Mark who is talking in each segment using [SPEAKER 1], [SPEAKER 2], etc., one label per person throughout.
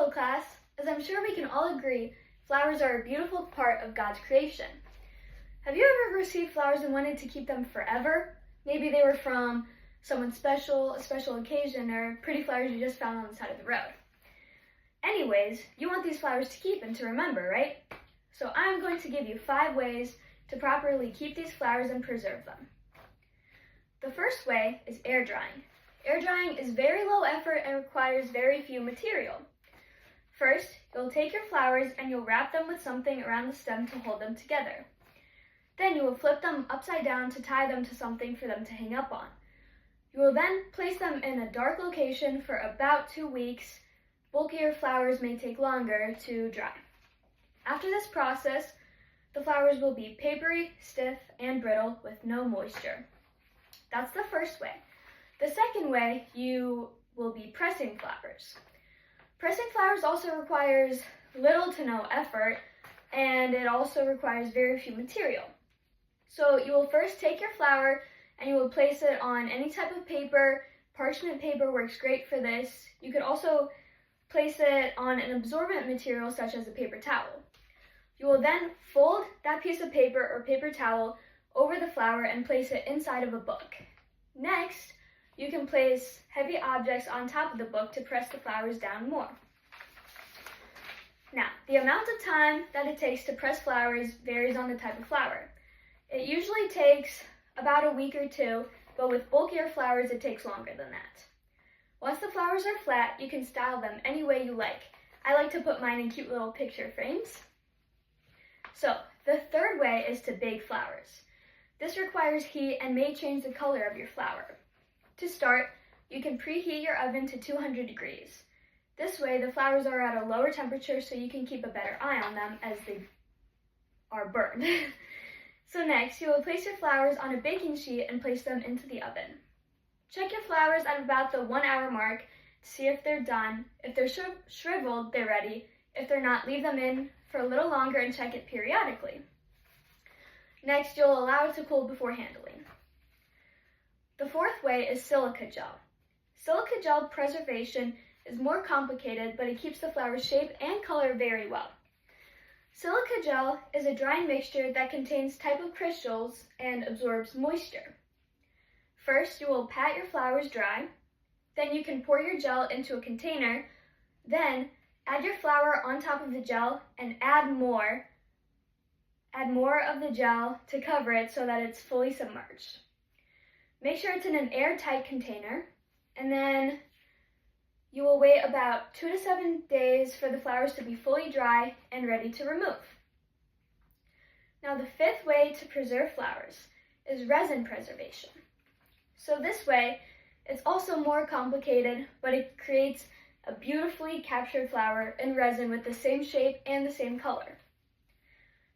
[SPEAKER 1] Hello class! As I'm sure we can all agree, flowers are a beautiful part of God's creation. Have you ever received flowers and wanted to keep them forever? Maybe they were from someone special, a special occasion, or pretty flowers you just found on the side of the road. Anyways, you want these flowers to keep and to remember, right? So I'm going to give you 5 ways to properly keep these flowers and preserve them. The first way is air drying. Air drying is very low effort and requires very few material. First, you'll take your flowers and you'll wrap them with something around the stem to hold them together. Then you will flip them upside down to tie them to something for them to hang up on. You will then place them in a dark location for about 2 weeks. Bulkier flowers may take longer to dry. After this process, the flowers will be papery, stiff, and brittle with no moisture. That's the first way. The second way, you will be pressing flowers. Pressing flowers also requires little to no effort, and it also requires very few material. So you will first take your flower and you will place it on any type of paper. Parchment paper works great for this. You could also place it on an absorbent material such as a paper towel. You will then fold that piece of paper or paper towel over the flower and place it inside of a book. Next, you can place heavy objects on top of the book to press the flowers down more. Now, the amount of time that it takes to press flowers varies on the type of flower. It usually takes about a week or 2, but with bulkier flowers it takes longer than that. Once the flowers are flat, you can style them any way you like. I like to put mine in cute little picture frames. So, the third way is to bake flowers. This requires heat and may change the color of your flower. To start, you can preheat your oven to 200 degrees. This way, the flowers are at a lower temperature so you can keep a better eye on them as they are burned. So next, you will place your flowers on a baking sheet and place them into the oven. Check your flowers at about the 1 hour mark to see if they're done. If they're shriveled, they're ready. If they're not, leave them in for a little longer and check it periodically. Next, you'll allow it to cool before handling. The fourth way is silica gel. Silica gel preservation is more complicated, but it keeps the flower's shape and color very well. Silica gel is a drying mixture that contains type of crystals and absorbs moisture. First, you will pat your flowers dry. Then you can pour your gel into a container. Then add your flower on top of the gel and add more of the gel to cover it so that it's fully submerged. Make sure it's in an airtight container, and then you will wait about 2 to 7 days for the flowers to be fully dry and ready to remove. Now the fifth way to preserve flowers is resin preservation. So this way, it's also more complicated, but it creates a beautifully captured flower in resin with the same shape and the same color.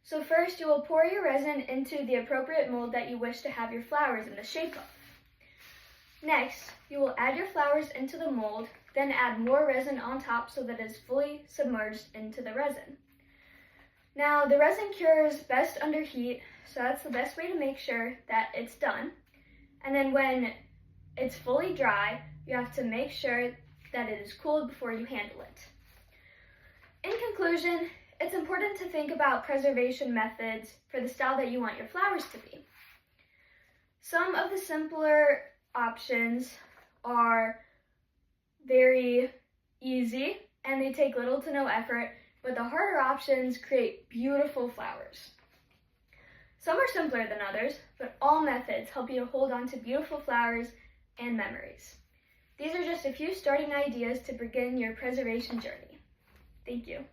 [SPEAKER 1] So first, you will pour your resin into the appropriate mold that you wish to have your flowers in the shape of. Next, you will add your flowers into the mold, then add more resin on top so that it is fully submerged into the resin. Now, the resin cures best under heat, so that's the best way to make sure that it's done. And then when it's fully dry, you have to make sure that it is cooled before you handle it. In conclusion, it's important to think about preservation methods for the style that you want your flowers to be. Some of the simpler options are very easy and they take little to no effort, but the harder options create beautiful flowers. Some are simpler than others, but all methods help you to hold on to beautiful flowers and memories. These are just a few starting ideas to begin your preservation journey. Thank you.